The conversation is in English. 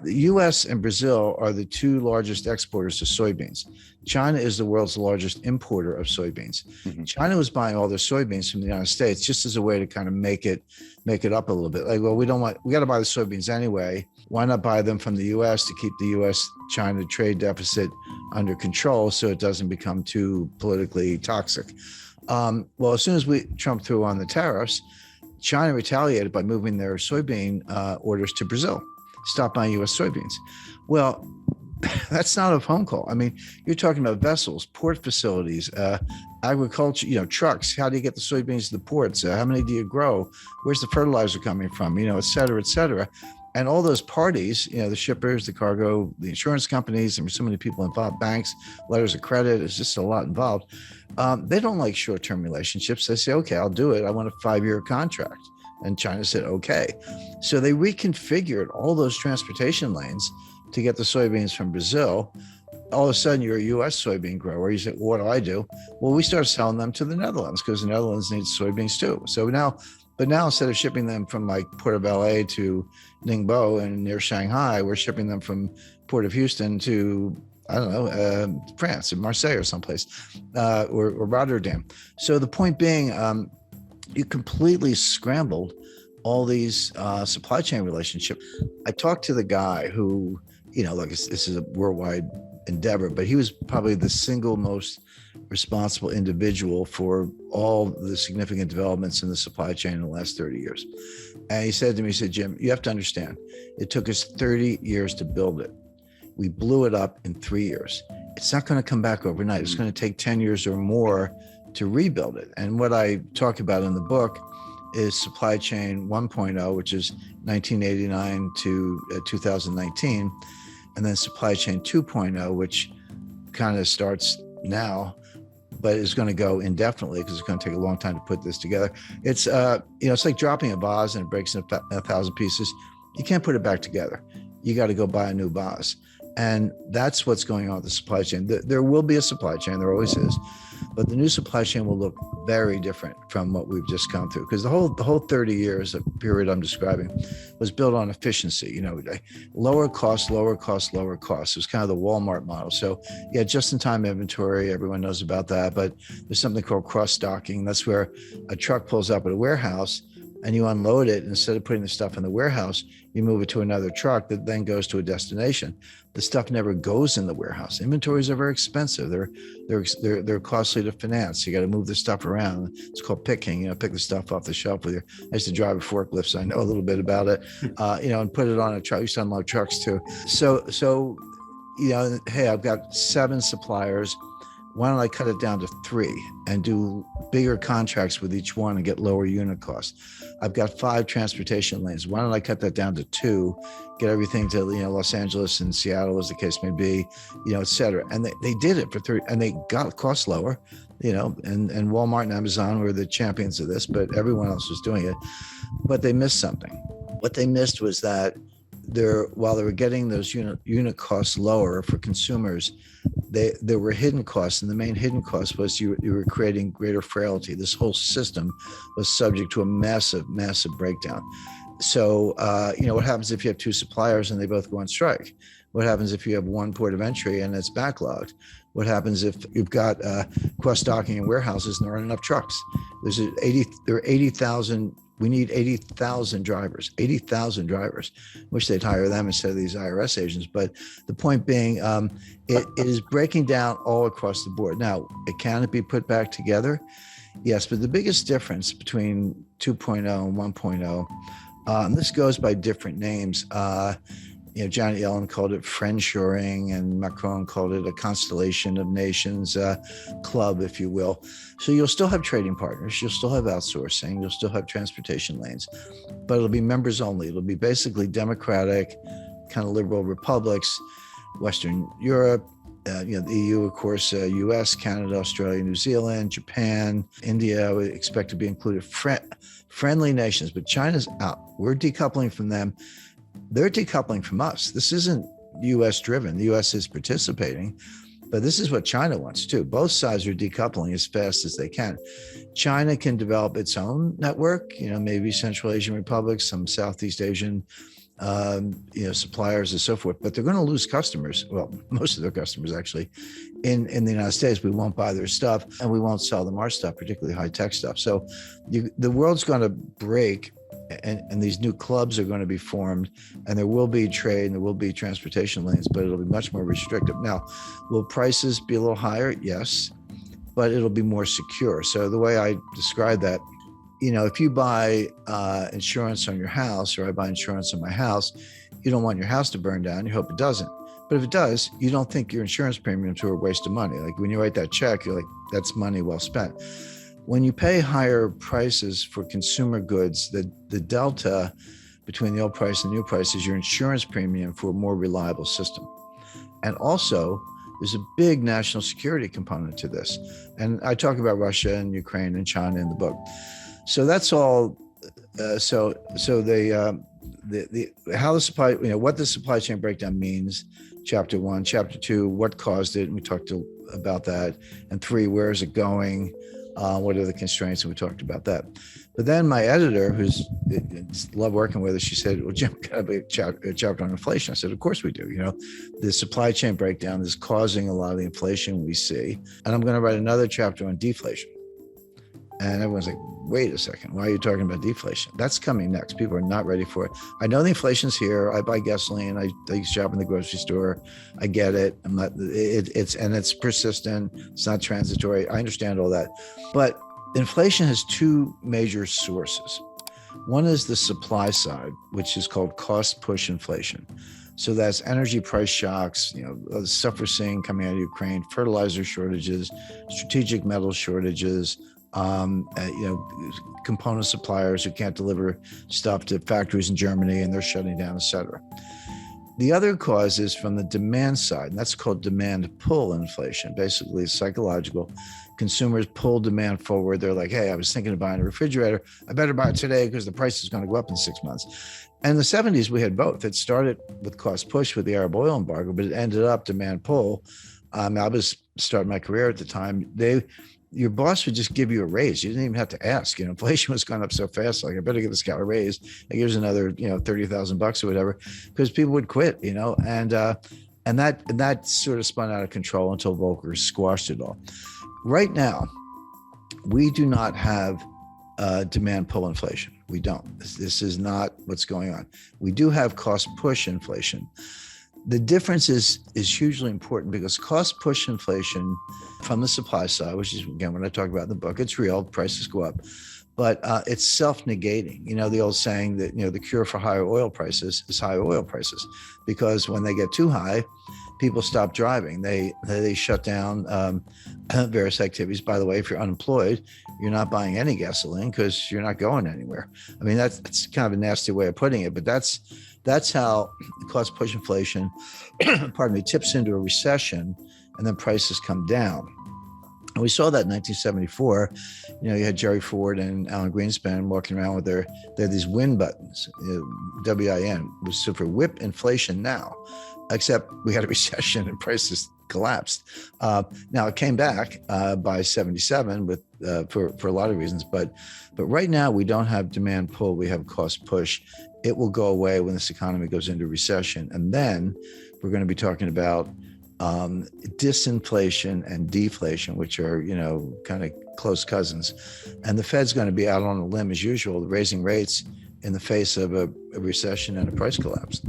The US and Brazil are the two largest exporters of soybeans. China is the world's largest importer of soybeans. Mhm. China was buying all their soybeans from the United States just as a way to kind of make it up a little bit. Like, well, we got to buy the soybeans anyway. Why not buy them from the US to keep the US-China trade deficit under control so it doesn't become too politically toxic? Well, as soon as Trump threw on the tariffs, China retaliated by moving their soybean orders to Brazil. Stop buying U.S. soybeans. Well, that's not a phone call. I mean, you're talking about vessels, port facilities, agriculture, trucks. How do you get the soybeans to the ports? How many do you grow? Where's the fertilizer coming from? Et cetera, et cetera. And all those parties, the shippers, the cargo, the insurance companies, and so many people involved, banks, letters of credit, it's just a lot involved. They don't like short-term relationships. They say, okay, I'll do it. I want a 5-year contract. And China said, okay. So they reconfigured all those transportation lanes to get the soybeans from Brazil. All of a sudden, you're a U.S. soybean grower. You say, well, what do? Well, we started selling them to the Netherlands because the Netherlands needs soybeans too. So now instead of shipping them from like Port of LA to Ningbo and near Shanghai, we're shipping them from Port of Houston to, I don't know, France, in Marseille or someplace, or Rotterdam. So the point being, you completely scrambled all these supply chain relationships. I talked to the guy who, this is a worldwide endeavor, but he was probably the single most responsible individual for all the significant developments in the supply chain in the last 30 years. And he said to me, Jim, you have to understand, it took us 30 years to build it. We blew it up in 3 years. It's not going to come back overnight. It's going to take 10 years or more to rebuild it. And what I talk about in the book is supply chain 1.0, which is 1989 to 2019, and then supply chain 2.0, which kind of starts now, but is going to go indefinitely because it's going to take a long time to put this together. It's it's like dropping a vase and it breaks in 1,000 pieces. You can't put it back together. You got to go buy a new vase. And that's what's going on with the supply chain. There will be a supply chain, there always is, but the new supply chain will look very different from what we've just gone through, because the whole 30 years of period I'm describing was built on efficiency, lower cost, lower cost, lower cost. It was kind of the Walmart model. So yeah, just-in-time inventory, everyone knows about that, but there's something called cross-stocking. That's where a truck pulls up at a warehouse and you unload it. Instead of putting the stuff in the warehouse, you move it to another truck that then goes to a destination. The stuff never goes in the warehouse. Inventories are very expensive. They're costly to finance. You got to move the stuff around. It's called picking. Pick the stuff off the shelf with your. I used to drive a forklift, so I know a little bit about it. And put it on a truck. I used to unload trucks too. So hey, I've got 7 suppliers. Why don't I cut it down to 3 and do bigger contracts with each one and get lower unit costs? I've got 5 transportation lanes. Why don't I cut that down to 2, get everything to Los Angeles and Seattle, as the case may be, et cetera. And they did it for 3, and they got costs lower, and Walmart and Amazon were the champions of this, but everyone else was doing it. But they missed something. What they missed was that while they were getting those unit costs lower for consumers, there were hidden costs, and the main hidden cost was you were creating greater frailty. This whole system was subject to a massive breakdown. So what happens if you have 2 suppliers and they both go on strike? What happens if you have one port of entry and it's backlogged? What happens if you've got cross-docking in warehouses and there aren't enough trucks? There are 80,000. We need 80,000 drivers, Wish they'd hire them instead of these IRS agents. But the point being, it is breaking down all across the board. Now, can it be put back together? Yes, but the biggest difference between 2.0 and 1.0, and this goes by different names. Janet Yellen called it friendshoring, and Macron called it a constellation of nations club, if you will. So you'll still have trading partners, you'll still have outsourcing, you'll still have transportation lanes, but it'll be members only. It'll be basically democratic, kind of liberal republics, Western Europe, the EU, of course, US, Canada, Australia, New Zealand, Japan, India, I would expect to be included. Friendly nations, but China's out. We're decoupling from them. They're decoupling from us. This isn't U.S. driven. The U.S. is participating, but this is what China wants too. Both sides are decoupling as fast as they can. China can develop its own network, maybe Central Asian republics, some Southeast Asian suppliers and so forth, but they're going to lose customers. Well, most of their customers actually in the United States. We won't buy their stuff and we won't sell them our stuff, particularly high tech stuff. So the world's going to break, and these new clubs are going to be formed, and there will be trade and there will be transportation lanes, but it'll be much more restrictive. Now, will prices be a little higher? Yes, but it'll be more secure. So the way I describe that, if you buy insurance on your house, or I buy insurance on my house, you don't want your house to burn down. You hope it doesn't. But if it does, you don't think your insurance premiums are a waste of money. Like when you write that check, you're like, that's money well spent. When you pay higher prices for consumer goods, the delta between the old price and the new price is your insurance premium for a more reliable system. And also, there's a big national security component to this. And I talk about Russia and Ukraine and China in the book. So that's all. So how the supply, what the supply chain breakdown means, chapter 1, chapter 2, what caused it, and we talked about that, and 3, where is it going, what are the constraints, and we talked about that. But then my editor, who's love working with us, she said, well, Jim, got to be a chapter on inflation. I said, of course we do. The supply chain breakdown is causing a lot of the inflation we see, and I'm going to write another chapter on deflation. And everyone's like, wait a second, why are you talking about deflation? That's coming next. People are not ready for it. I know the inflation's here. I buy gasoline. I shop in the grocery store. I get it. It's persistent. It's not transitory. I understand all that. But inflation has 2 major sources. One is the supply side, which is called cost push inflation. So that's energy price shocks, the stuff we're seeing coming out of Ukraine, fertilizer shortages, strategic metal shortages, component suppliers who can't deliver stuff to factories in Germany and they're shutting down, et cetera. The other cause is from the demand side, and that's called demand pull inflation. Basically, it's psychological. Consumers pull demand forward. They're like, hey, I was thinking of buying a refrigerator. I better buy it today because the price is going to go up in 6 months. And in the 70s, we had both. It started with cost push with the Arab oil embargo, but it ended up demand pull. I was starting my career at the time. Your boss would just give you a raise. You didn't even have to ask. Inflation was going up so fast. Like, I better give this guy a raise. Like, here's another, $30,000 or whatever, because people would quit. And that sort of spun out of control until Volcker squashed it all. Right now, we do not have demand pull inflation. We don't. This is not what's going on. We do have cost push inflation. The difference is hugely important because cost push inflation from the supply side, which is, again, when I talk about in the book, it's real, prices go up, but it's self-negating. The old saying that, the cure for higher oil prices is higher oil prices, because when they get too high, people stop driving. They shut down various activities. By the way, if you're unemployed, you're not buying any gasoline because you're not going anywhere. I mean, that's kind of a nasty way of putting it, but that's how cost push inflation, tips into a recession, and then prices come down. And we saw that in 1974. You had Jerry Ford and Alan Greenspan walking around with they had these win buttons, WIN, was for whip inflation now, except we had a recession and prices collapsed. Now it came back by 77 with for a lot of reasons, but right now we don't have demand pull, we have cost push. It will go away when this economy goes into recession, and then we're going to be talking about disinflation and deflation, which are kind of close cousins. And the Fed's going to be out on a limb as usual, raising rates in the face of a recession and a price collapse.